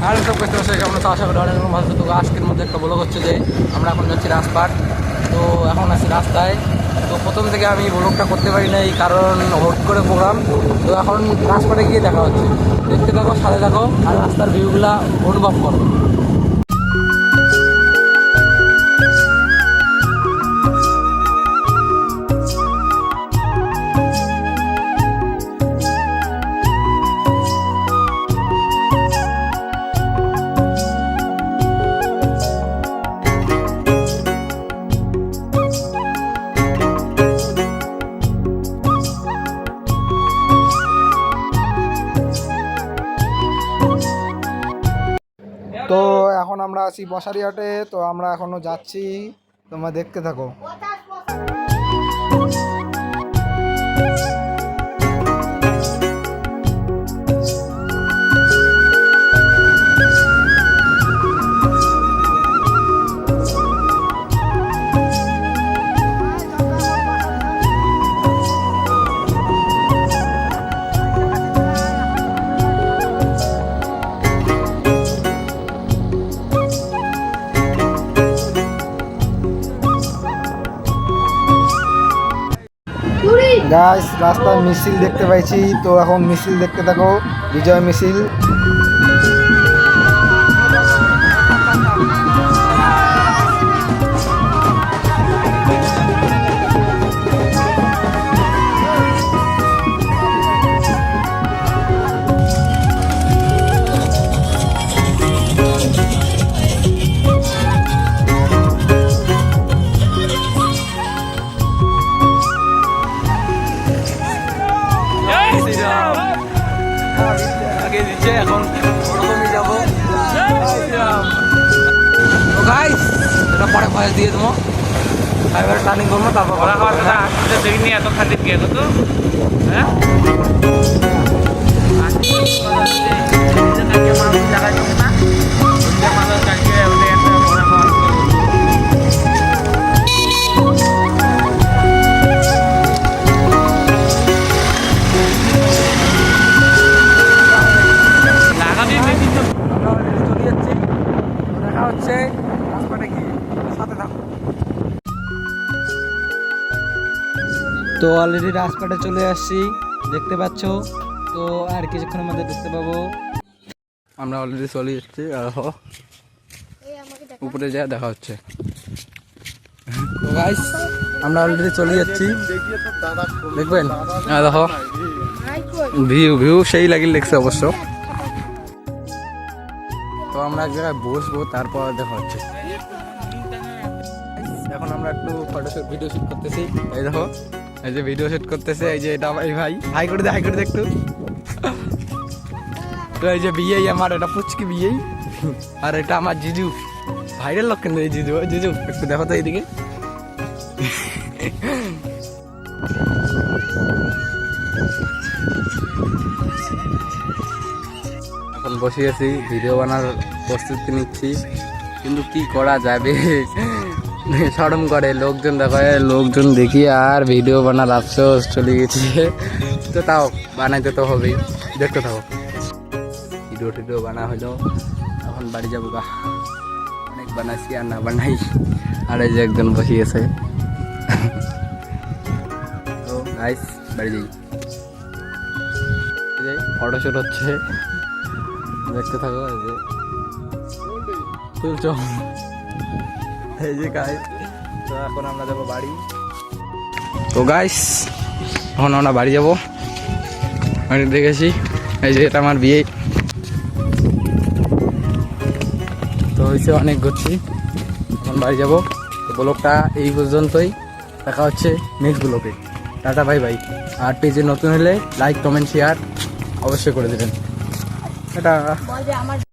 আর সব করতে বসে কেমন তো আশা করি অনেক ভালো। তো আজকের মধ্যে একটা ব্লগ হচ্ছে যে আমরা এখন যাচ্ছি রাজপাট। তো এখন আছি রাস্তায়। তো প্রথম থেকে আমি ব্লগটা করতে পারি নাই কারণ হুট করে প্রোগ্রাম। তো এখন রাজপাটে গিয়ে দেখা হচ্ছে, দেখতে থাকো, সাথে থাকো আর রাস্তার ভিউগুলা অনুভব করো। তো এখন আমরা আছি বসারিহাটে। তো আমরা এখনো যাচ্ছি, তোমরা দেখতে থাকো। গাইস, রাস্তায় মিছিল দেখতে পাইছি। তো এখন মিছিল দেখতে থাকো, বিজয় মিছিল। এখন ওরকমই যাবো। তো গাইস, এটা পরে ভয়েস দিয়ে দেবো, এবার টার্নিং করবো, তারপর ওরা খাওয়ার কথা আসতে দেখিনি এত খাতির গিয়ে তো হ্যাঁ তো অলরেডি রাজপাটে চলে আসছি, দেখতে পাচ্ছ। তো আর কিছুক্ষণের মধ্যে দেখতে পাবো। আমরা অলরেডি চলে এসেছি, আর উপরে যা দেখা হচ্ছে। তো গাইস, আমরা অলরেডি চলে যাচ্ছি, দেখবেন। দেখো ভিউ সেই লাগিয়ে লেগছে অবশ্য। তো আমরা এক জায়গায় বসবো, তারপর দেখা হচ্ছে। এখন আমরা একটু ফটোশুট ভিডিও শুট করতেছি। এই দেখো, এই যে ভিডিও শুট করতেছে, এই যে এটা এই ভাই, হাই করে দে, হাই করে দে একটু। তো এই যে বিয়ে আমার, এটা পুচকি বিয়ে, আর এটা আমার জিজু, ভাইরাল লোক কিন্তু এই জিজু। জিজু একটু দেখো তো এইদিকে। এখন বসে আছি, ভিডিও বানার প্রস্তুতি নিচ্ছি, কিন্তু কি করা যাবে, শরম করে লোকজন দেখো, লোকজন দেখি আর ভিডিও বানার আফসোস চলে গেছে। তো তাও বানাইতে তো হবেই, দেখতে থাকো। ভিডিও টিডিও বানা হলো, এখন বাড়ি যাবো গা। অনেক বানাইছি আর না বানাই, আর এই যে একজন বসে আছে। তো গাইস, বাড়ি যাই, ফটোশুট হচ্ছে, দেখতে থাকো। এই যে তুলছ, এই যে গাইস। তো এখন আমরা যাবো বাড়ি। তো গাইস, এখন আমরা বাড়ি যাবো। আমি দেখেছি, এই যে এটা আমার বিয়ে। তো হয়েছে অনেক ঘুরছি, এখন বাড়ি যাবো। তো ব্লগটা এই পর্যন্তই, দেখা হচ্ছে নেক্সট ব্লগে। Tata, bye bye. আর পেজে নতুন হলে লাইক, কমেন্ট, শেয়ার অবশ্যই করে দেবেন। এটা